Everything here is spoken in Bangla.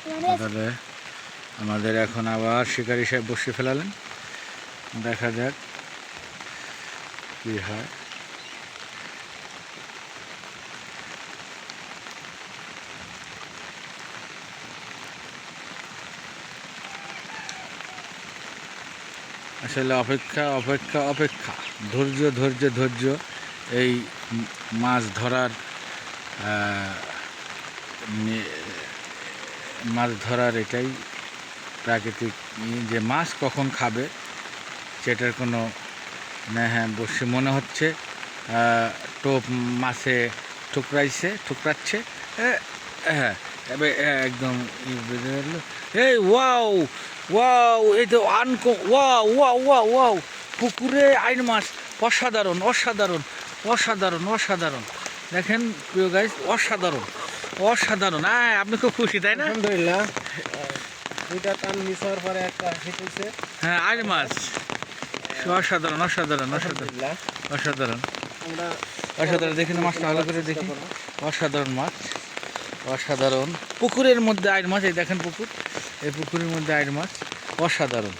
তাহলে আমাদের এখন আবার শিকারি সাহেব বসে ফেলালেন, দেখা যাক কি হয়। আসলে অপেক্ষা অপেক্ষা অপেক্ষা, ধৈর্য ধৈর্য ধৈর্য, এই মাছ ধরার মাছ ধরার এটাই প্রাকৃতিক যে মাছ কখন খাবে সেটার কোনো হ্যাঁ বসে মনে হচ্ছে টোপ মাছে ঠুকরাচ্ছে। হ্যাঁ একদম এই ওয়াও ওয়াও, এই তো ওয়াও ওয়াও ওয়াও ওয়াও, পুকুরে আইন মাছ, অসাধারণ অসাধারণ অসাধারণ অসাধারণ। দেখেন প্রিয় গাইস, অসাধারণ অসাধারণ। হ্যাঁ, আপনি খুব খুশি তাই না? আলহামদুলিল্লাহ, দুইটা টান মিস হওয়ার পরে একটা হিট হয়েছে। হ্যাঁ, আইন মাছ অসাধারণ অসাধারণ অসাধারণ অসাধারণ আমরা অসাধারণ। দেখি না মাছটা ভালো করে দেখি, অসাধারণ মাছ অসাধারণ। পুকুরের মধ্যে আইন মাছ, এই দেখেন পুকুর, এই পুকুরের মধ্যে আইন মাছ অসাধারণ।